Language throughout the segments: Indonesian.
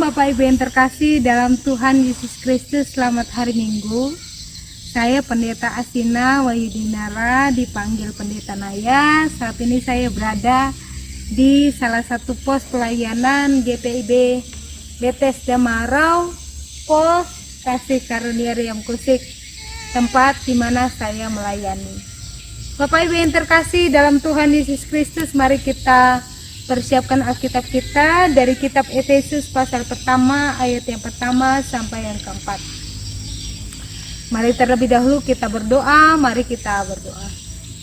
Bapak Ibu yang terkasih dalam Tuhan Yesus Kristus, selamat hari Minggu. Saya Pendeta Asina Wahyudinara, dipanggil Pendeta Naya. Saat ini saya berada di salah satu pos pelayanan GPIB Bethesda Marau, pos Kasih Karunia Riam Kusik, tempat di mana saya melayani. Bapak Ibu yang terkasih dalam Tuhan Yesus Kristus, mari kita persiapkan Alkitab kita dari kitab Efesus pasal pertama ayat yang pertama sampai yang keempat. Mari terlebih dahulu kita berdoa, mari kita berdoa.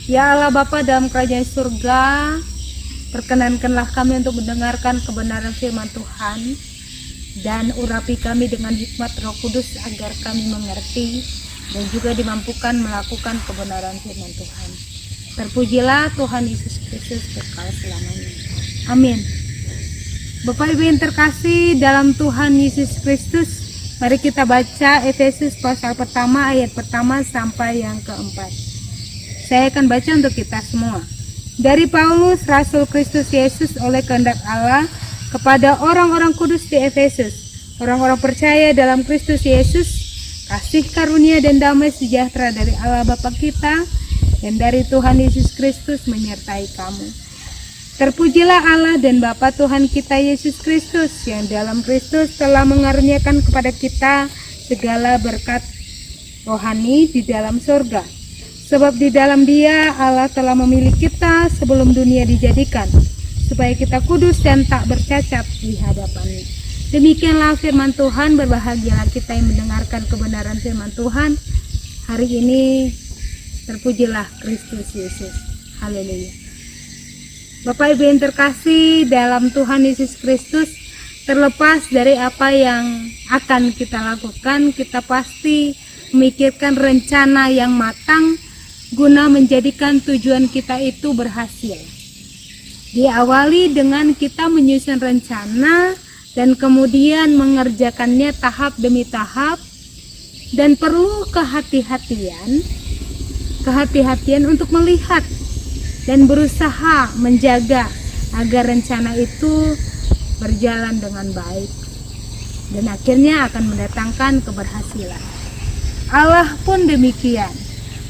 Ya Allah Bapa dalam kerajaan surga, perkenankanlah kami untuk mendengarkan kebenaran firman Tuhan dan urapi kami dengan hikmat Roh Kudus agar kami mengerti dan juga dimampukan melakukan kebenaran firman Tuhan. Terpujilah Tuhan Yesus Kristus kekal selamanya. Amin. Bapak Ibu yang terkasih dalam Tuhan Yesus Kristus, mari kita baca Efesus pasal pertama ayat pertama sampai yang keempat. Saya akan baca untuk kita semua. Dari Paulus, Rasul Kristus Yesus oleh kehendak Allah, kepada orang-orang kudus di Efesus, orang-orang percaya dalam Kristus Yesus, kasih karunia dan damai sejahtera dari Allah Bapa kita dan dari Tuhan Yesus Kristus menyertai kamu. Terpujilah Allah dan Bapa Tuhan kita Yesus Kristus, yang dalam Kristus telah mengaruniakan kepada kita segala berkat rohani di dalam surga. Sebab di dalam Dia Allah telah memilih kita sebelum dunia dijadikan, supaya kita kudus dan tak bercacat di hadapan-Nya. Demikianlah firman Tuhan. Berbahagialah kita yang mendengarkan kebenaran firman Tuhan hari ini. Terpujilah Kristus Yesus. Haleluya. Bapak Ibu yang terkasih dalam Tuhan Yesus Kristus, terlepas dari apa yang akan kita lakukan, kita pasti memikirkan rencana yang matang guna menjadikan tujuan kita itu berhasil. Diawali dengan kita menyusun rencana dan kemudian mengerjakannya tahap demi tahap, dan perlu kehati-hatian untuk melihat dan berusaha menjaga agar rencana itu berjalan dengan baik dan akhirnya akan mendatangkan keberhasilan. Allah pun demikian.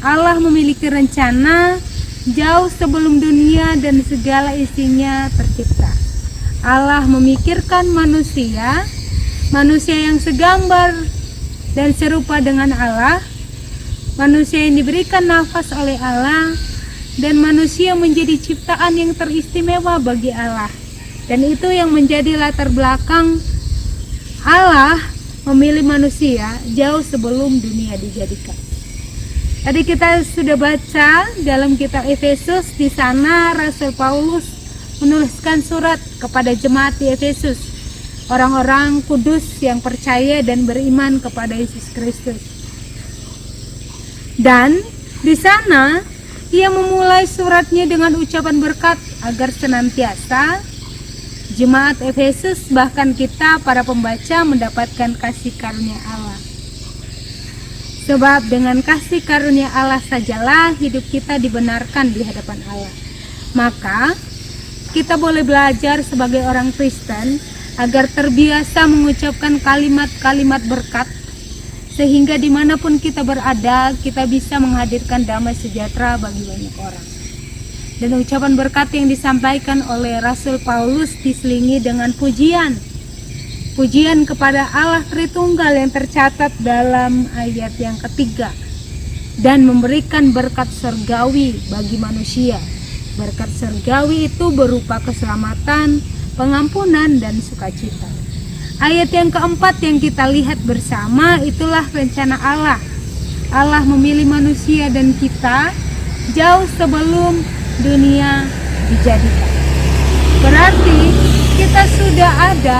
Allah memiliki rencana jauh sebelum dunia dan segala isinya tercipta. Allah memikirkan manusia yang segambar dan serupa dengan Allah, manusia yang diberikan nafas oleh Allah, dan manusia menjadi ciptaan yang teristimewa bagi Allah. Dan itu yang menjadi latar belakang Allah memilih manusia jauh sebelum dunia dijadikan. Tadi kita sudah baca dalam kitab Efesus, di sana Rasul Paulus menuliskan surat kepada jemaat di Efesus, orang-orang kudus yang percaya dan beriman kepada Yesus Kristus. Dan di sana ia memulai suratnya dengan ucapan berkat agar senantiasa jemaat Efesus, bahkan kita para pembaca, mendapatkan kasih karunia Allah. Sebab dengan kasih karunia Allah sajalah hidup kita dibenarkan di hadapan Allah. Maka kita boleh belajar sebagai orang Kristen agar terbiasa mengucapkan kalimat-kalimat berkat, sehingga dimanapun kita berada, kita bisa menghadirkan damai sejahtera bagi banyak orang. Dan ucapan berkat yang disampaikan oleh Rasul Paulus diselingi dengan pujian kepada Allah Tritunggal yang tercatat dalam ayat yang ketiga, dan memberikan berkat surgawi bagi manusia. Berkat surgawi itu berupa keselamatan, pengampunan, dan sukacita. Ayat yang keempat yang kita lihat bersama, itulah rencana Allah. Allah memilih manusia dan kita jauh sebelum dunia dijadikan. Berarti kita sudah ada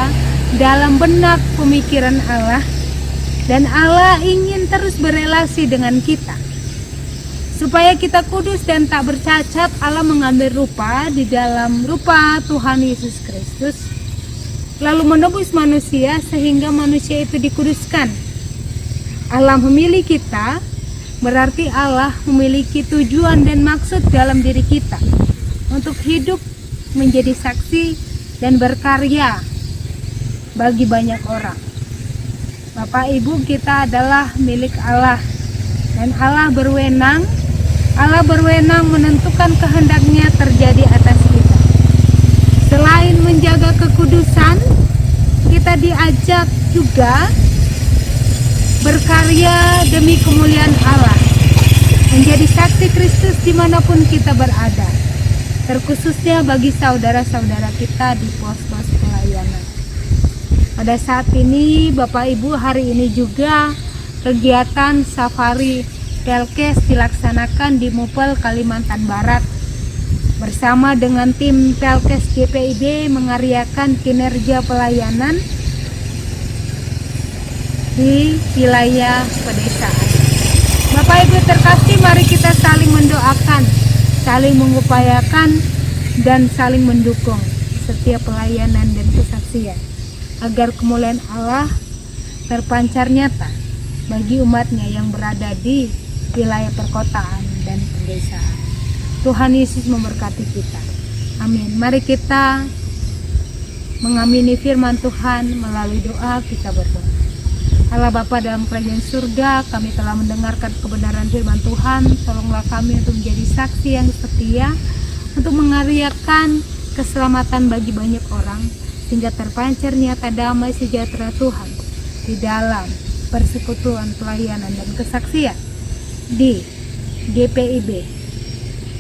dalam benak pemikiran Allah, dan Allah ingin terus berelasi dengan kita. Supaya kita kudus dan tak bercacat, Allah mengambil rupa di dalam rupa Tuhan Yesus Kristus, lalu menebus manusia sehingga manusia itu dikuduskan. Allah memilih kita, berarti Allah memiliki tujuan dan maksud dalam diri kita untuk hidup menjadi saksi dan berkarya bagi banyak orang. Bapak Ibu, kita adalah milik Allah dan Allah berwenang menentukan kehendaknya terjadi atas kita. Selain menjaga kekudusan, kita diajak juga berkarya demi kemuliaan Allah, menjadi saksi Kristus dimanapun kita berada, terkhususnya bagi saudara-saudara kita di pos-pos pelayanan. Pada saat ini Bapak Ibu, hari ini juga kegiatan safari Pelkes dilaksanakan di Mupel, Kalimantan Barat. Bersama dengan tim Pelkes GPIB mengaryakan kinerja pelayanan di wilayah pedesaan. Bapak Ibu terkasih, mari kita saling mendoakan, saling mengupayakan, dan saling mendukung setiap pelayanan dan kesaksian, agar kemuliaan Allah terpancar nyata bagi umatnya yang berada di wilayah perkotaan dan pedesaan. Tuhan Yesus memberkati kita. Amin. Mari kita mengamini firman Tuhan melalui doa. Kita berdoa. Allah Bapa dalam kerajaan surga, kami telah mendengarkan kebenaran firman Tuhan. Tolonglah kami untuk menjadi saksi yang setia, untuk mengaryakan keselamatan bagi banyak orang, sehingga terpancar nyata damai sejahtera Tuhan di dalam persekutuan pelayanan dan kesaksian di GPIB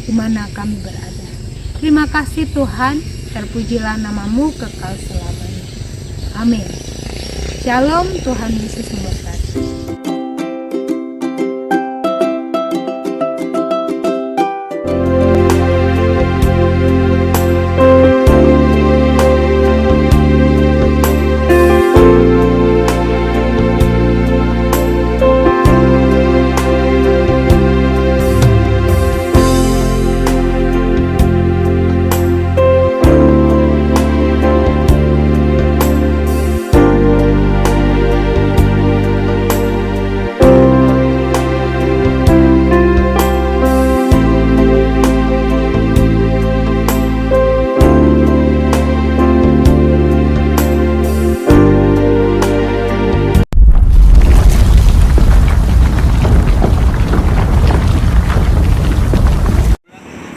di mana kami berada. Terima kasih Tuhan, terpujilah namamu kekal selamanya. Amin. Shalom, Tuhan Yesus memberkati.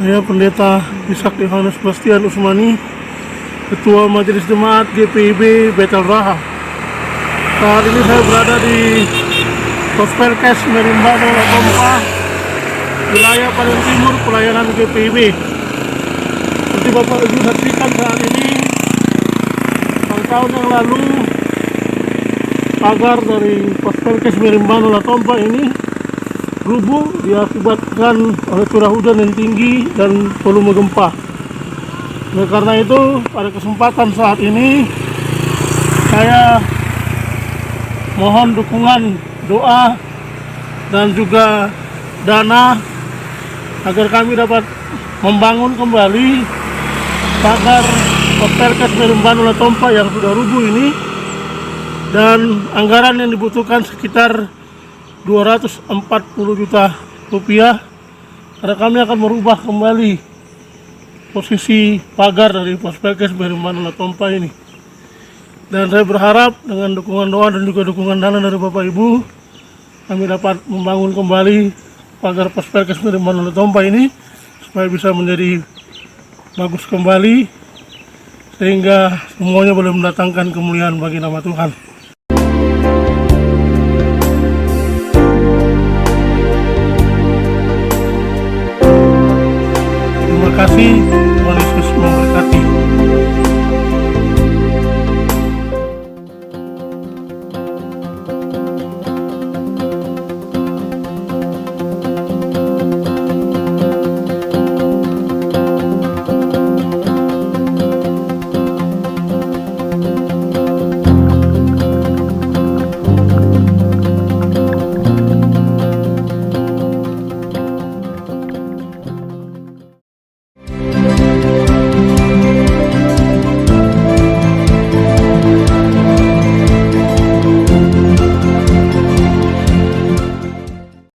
Saya Pendeta Ishak Yohanes Bastian Usmani, Ketua Majelis Jemaat GPIB Betel Raha. Saat ini saya berada di Pos Pelkes Merimbano Latompa, wilayah paling timur pelayanan GPIB. Seperti Bapak Ibu saksikan saat ini, tahun yang lalu pagar dari Pos Pelkes Merimbano Latompa ini rubuh diakibatkan oleh curah hujan yang tinggi dan volume gempa. Oleh karena itu, pada kesempatan saat ini saya mohon dukungan doa dan juga dana agar kami dapat membangun kembali pagar Pos Pelkes Merimbano Latompa yang sudah rubuh ini, dan anggaran yang dibutuhkan sekitar 240 juta rupiah, karena kami akan merubah kembali posisi pagar dari Pos Pelkes Merimbano Latompa ini. Dan saya berharap dengan dukungan doa dan juga dukungan dana dari Bapak Ibu, kami dapat membangun kembali pagar Pos Pelkes Merimbano Latompa ini supaya bisa menjadi bagus kembali, sehingga semuanya boleh mendatangkan kemuliaan bagi nama Tuhan. Terima kasih.